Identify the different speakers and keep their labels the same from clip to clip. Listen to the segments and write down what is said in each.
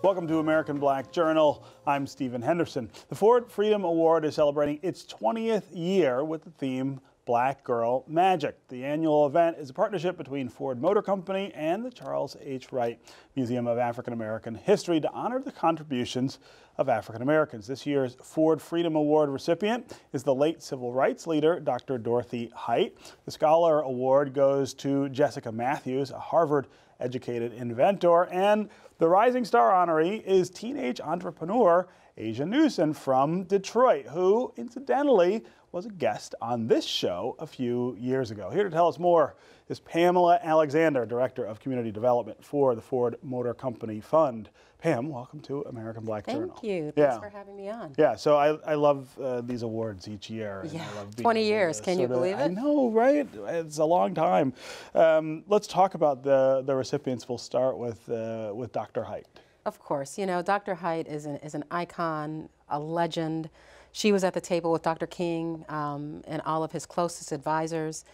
Speaker 1: Welcome to American Black Journal. I'm Stephen Henderson. The Ford Freedom Award is celebrating its 20th year with the theme Black Girl Magic. The annual event is a partnership between Ford Motor Company and the Charles H. Wright Museum of African American History to honor the contributions of African Americans. This year's Ford Freedom Award recipient is the late civil rights leader, Dr. Dorothy Height. The Scholar Award goes to Jessica Matthews, a Harvard-educated inventor, and the Rising Star honoree is teenage entrepreneur Asia Newsom from Detroit, who incidentally was a guest on this show a few years ago. Here to tell us more is Pamela Alexander, Director of Community Development for the Ford Motor Company Fund. Pam, welcome to American Black Journal.
Speaker 2: Thank you. Thanks for having me on.
Speaker 1: Yeah, so I love these awards each year. And
Speaker 2: yeah,
Speaker 1: I love
Speaker 2: 20 years. Can you believe it?
Speaker 1: I know, right? It's a long time. Let's talk about the recipients. We'll start with Dr. Height.
Speaker 2: Of course. You know, Dr. Height is an icon, a legend. She was at the table with Dr. King and all of his closest advisors.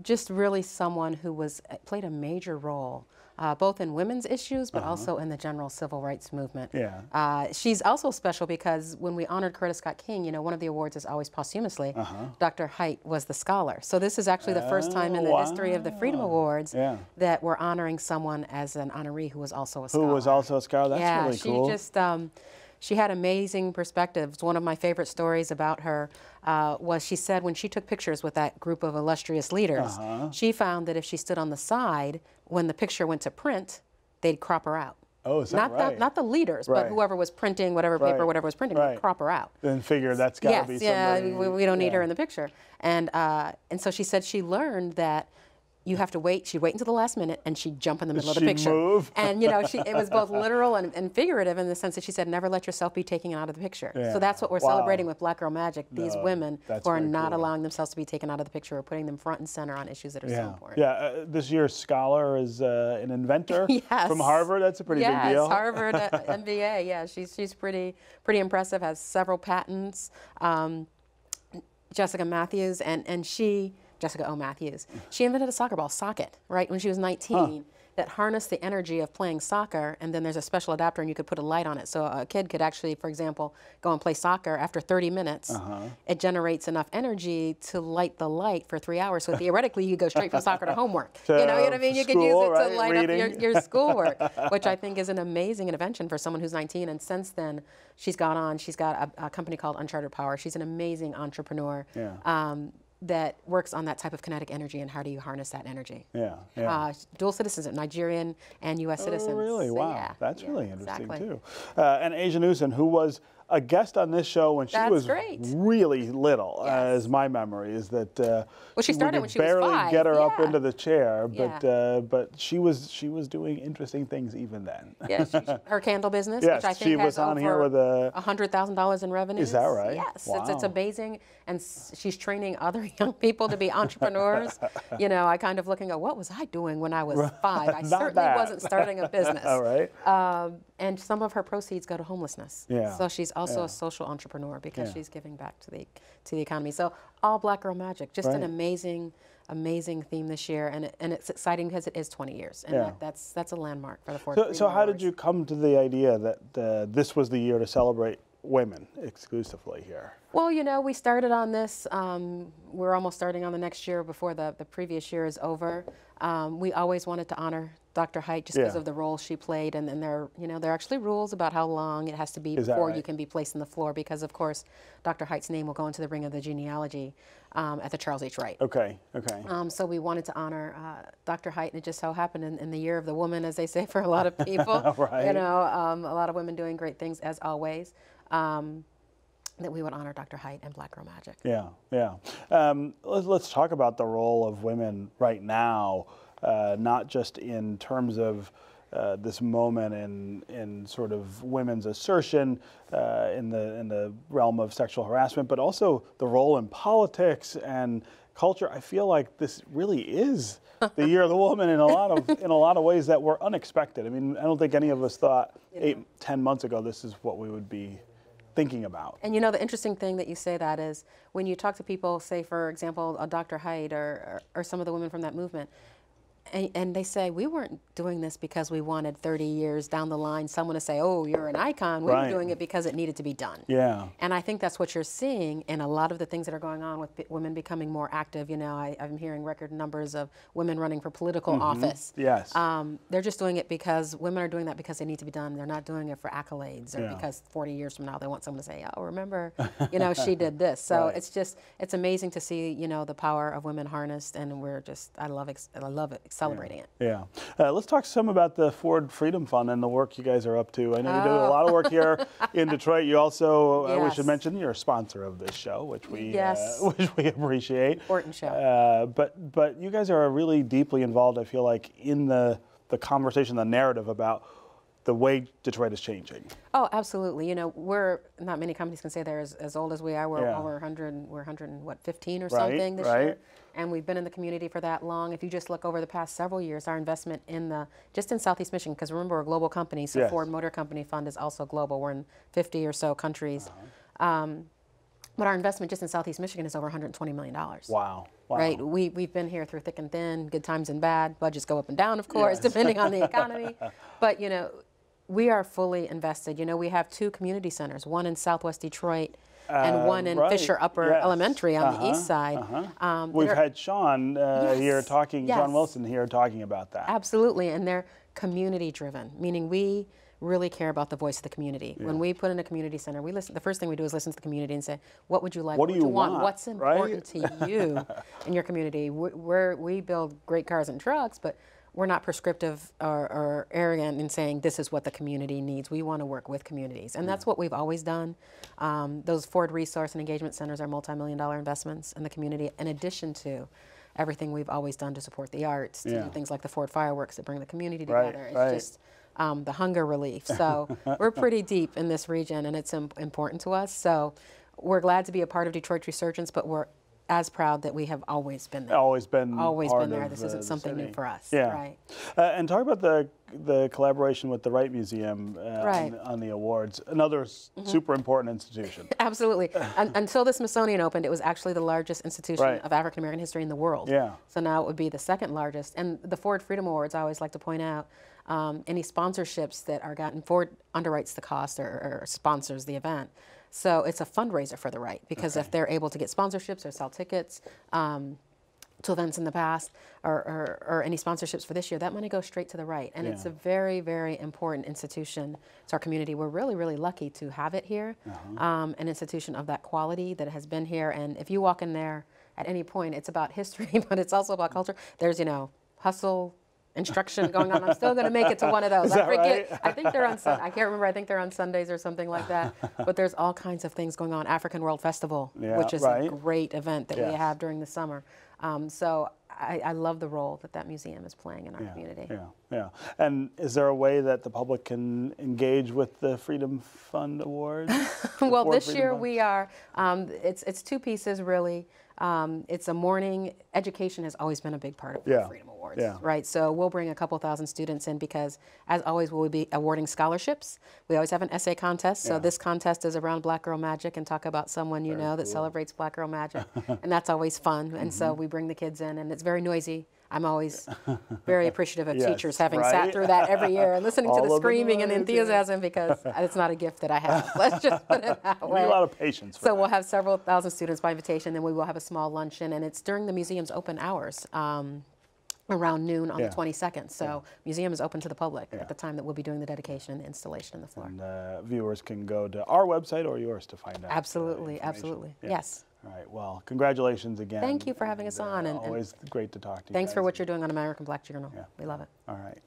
Speaker 2: Just really someone who played a major role both in women's issues, but also in the general civil rights movement.
Speaker 1: Yeah.
Speaker 2: She's also special because when we honored Curtis Scott King, you know, one of the awards is always posthumously. Dr. Height was the scholar. So this is actually the first time in the history of the Freedom Awards that we're honoring someone as an honoree who was also a scholar.
Speaker 1: Who was also a scholar? That's really cool.
Speaker 2: Yeah, she just, she had amazing perspectives. One of my favorite stories about her was she said when she took pictures with that group of illustrious leaders, she found that if she stood on the side, when the picture went to print, they'd crop her out.
Speaker 1: Oh, is that right?
Speaker 2: Not the leaders, but whoever was printing, whatever paper, whatever was printing, would crop her out.
Speaker 1: Then figure that's got to be somebody.
Speaker 2: Yeah, we don't need her in the picture. And so she said she learned that you have to wait. She'd wait until the last minute, and she'd jump in the middle of the picture.
Speaker 1: Move?
Speaker 2: And you know, it was both literal and figurative in the sense that she said, "Never let yourself be taken out of the picture."
Speaker 1: Yeah.
Speaker 2: So that's what we're celebrating with Black Girl Magic. These women who are not
Speaker 1: cool.
Speaker 2: allowing themselves to be taken out of the picture, or putting them front and center on issues that are so important.
Speaker 1: Yeah. This year's scholar is an inventor from Harvard. That's a pretty big deal.
Speaker 2: Yes, Harvard MBA. Yeah, she's pretty impressive. Has several patents. Jessica Matthews Jessica O. Matthews. She invented a soccer ball socket, right, when she was 19, that harnessed the energy of playing soccer, and then there's a special adapter and you could put a light on it. So a kid could actually, for example, go and play soccer after 30 minutes. It generates enough energy to light the light for 3 hours. So theoretically, you go straight from soccer to homework. You know what I mean? You could use it to light up your schoolwork, which I think is an amazing invention for someone who's 19. And since then, she's got a company called Uncharted Power. She's an amazing entrepreneur. That works on that type of kinetic energy and how do you harness that energy. Dual citizenship, Nigerian and U.S. citizens.
Speaker 1: Oh, really?
Speaker 2: So,
Speaker 1: wow. That's really interesting, too. And Asia Newsom, who was a guest on this show when she was really little, as my memory is that
Speaker 2: well, she started when she was 5.
Speaker 1: Barely get her up into the chair, but she was doing interesting things even then.
Speaker 2: Her candle business, which I think
Speaker 1: she was
Speaker 2: has
Speaker 1: on here with
Speaker 2: $100,000 in revenue.
Speaker 1: Is that right?
Speaker 2: Yes,
Speaker 1: wow.
Speaker 2: it's amazing, and she's training other young people to be entrepreneurs. You know, I kind of look and go, what was I doing when I was 5? I certainly wasn't starting a business.
Speaker 1: All right.
Speaker 2: And some of her proceeds go to homelessness. So she's also a social entrepreneur because she's giving back to the economy. So all Black Girl Magic, just an amazing theme this year, and it's exciting because it is 20 years, and that's a landmark for the Ford.
Speaker 1: So how did you come to the idea that this was the year to celebrate women exclusively here?
Speaker 2: Well, you know, we started on this. We're almost starting on the next year before the previous year is over. We always wanted to honor Dr. Height just because of the role she played, and there are actually rules about how long it has to be before you can be placed on the floor, because of course Dr. Height's name will go into the ring of the genealogy at the Charles H. Wright.
Speaker 1: Okay.
Speaker 2: So we wanted to honor Dr. Height, and it just so happened in the year of the woman, as they say, for a lot of people. You know, a lot of women doing great things as always. That we would honor Dr. Height and Black Girl Magic.
Speaker 1: Let's talk about the role of women right now, not just in terms of this moment in sort of women's assertion in the realm of sexual harassment, but also the role in politics and culture. I feel like this really is the year of the woman in a lot of ways that were unexpected. I mean, I don't think any of us thought 8-10 months ago this is what we would be thinking about.
Speaker 2: And you know, the interesting thing that you say that is when you talk to people, say for example, Dr. Height or some of the women from that movement, And they say, we weren't doing this because we wanted 30 years down the line someone to say, oh, you're an icon. We were doing it because it needed to be done.
Speaker 1: Yeah.
Speaker 2: And I think that's what you're seeing in a lot of the things that are going on with women becoming more active. You know, I'm hearing record numbers of women running for political office.
Speaker 1: Yes.
Speaker 2: They're just doing it because women are doing that because they need to be done. They're not doing it for accolades or because 40 years from now they want someone to say, oh, remember, you know, she did this. So it's amazing to see, you know, the power of women harnessed, and I love it celebrating it.
Speaker 1: Yeah. Let's talk some about the Ford Freedom Fund and the work you guys are up to. I know you do a lot of work here in Detroit. You also, we should mention, you're a sponsor of this show, which we appreciate.
Speaker 2: Important show.
Speaker 1: But you guys are really deeply involved, I feel like, in the conversation, the narrative about the way Detroit is changing.
Speaker 2: Oh, absolutely. You know, not many companies can say they're as old as we are. We're over 115 or something this year. And we've been in the community for that long. If you just look over the past several years, our investment just in Southeast Michigan, because remember, we're a global company, so Ford Motor Company Fund is also global. We're in 50 or so countries. But our investment just in Southeast Michigan is over $120 million.
Speaker 1: Wow.
Speaker 2: Right? We've been here through thick and thin, good times and bad. Budgets go up and down, of course, depending on the economy. But, you know, we are fully invested. You know, we have 2 community centers, one in Southwest Detroit and one in Fisher Upper Elementary on the east side.
Speaker 1: We've had Sean here talking, Sean Wilson here talking about that.
Speaker 2: Absolutely, and they're community driven, meaning we really care about the voice of the community. When we put in a community center, we listen. The first thing we do is listen to the community and say, what would you like?
Speaker 1: What do you want?
Speaker 2: What's important to you in your community? We build great cars and trucks, but we're not prescriptive or arrogant in saying this is what the community needs. We want to work with communities, and that's what we've always done. Those Ford Resource and Engagement Centers are multi-million-dollar investments in the community, in addition to everything we've always done to support the arts, to do things like the Ford Fireworks that bring the community together. It's just the hunger relief. So we're pretty deep in this region, and it's important to us. So we're glad to be a part of Detroit Resurgence, but we're as proud that we have always been there.
Speaker 1: Always been
Speaker 2: there. This isn't something new for us.
Speaker 1: Yeah.
Speaker 2: Right.
Speaker 1: And talk about the collaboration with the Wright Museum on the awards. Another super important institution.
Speaker 2: Absolutely. Until the Smithsonian opened, it was actually the largest institution of African American history in the world.
Speaker 1: Yeah.
Speaker 2: So now it would be the second largest. And the Ford Freedom Awards, I always like to point out, any sponsorships that are gotten, Ford underwrites the cost or sponsors the event. So it's a fundraiser for the Wright, because if they're able to get sponsorships or sell tickets to events in the past, or any sponsorships for this year, that money goes straight to the Wright. And it's a very, very important institution to our community. We're really, really lucky to have it here, an institution of that quality that has been here. And if you walk in there at any point, it's about history, but it's also about culture. There's, you know, hustle, instruction going on. I'm still going to make it to one of those. I forget. Right? I think they're on. I can't remember. I think they're on Sundays or something like that. But there's all kinds of things going on. African World Festival, which is a great event that we have during the summer. So I love the role that museum is playing in our community.
Speaker 1: Yeah. And is there a way that the public can engage with the Freedom Fund Awards?
Speaker 2: Well, this year we are. It's 2 pieces really. It's a morning. Education has always been a big part of the Freedom Awards, right? So we'll bring a couple thousand students in because, as always, we'll be awarding scholarships. We always have an essay contest. So this contest is around Black Girl Magic, and talk about someone you know that celebrates Black Girl Magic, and that's always fun. And so we bring the kids in, and it's very noisy. I'm always very appreciative of teachers having sat through that every year and listening to the screaming and the enthusiasm, because it's not a gift that I have. Let's just put it that way.
Speaker 1: You need a lot of patience for
Speaker 2: that. We'll have several thousand students by invitation, then we will have a small luncheon, and it's during the museum's open hours. Around noon on the 22nd. So museum is open to the public at the time that we'll be doing the dedication and the installation in the floor.
Speaker 1: And viewers can go to our website or yours to find out.
Speaker 2: Absolutely, absolutely. Yes.
Speaker 1: All right. Well, congratulations again.
Speaker 2: Thank you for having us on.
Speaker 1: Always great to talk to you.
Speaker 2: Thanks for what you're doing on American Black Journal. We love it.
Speaker 1: All right.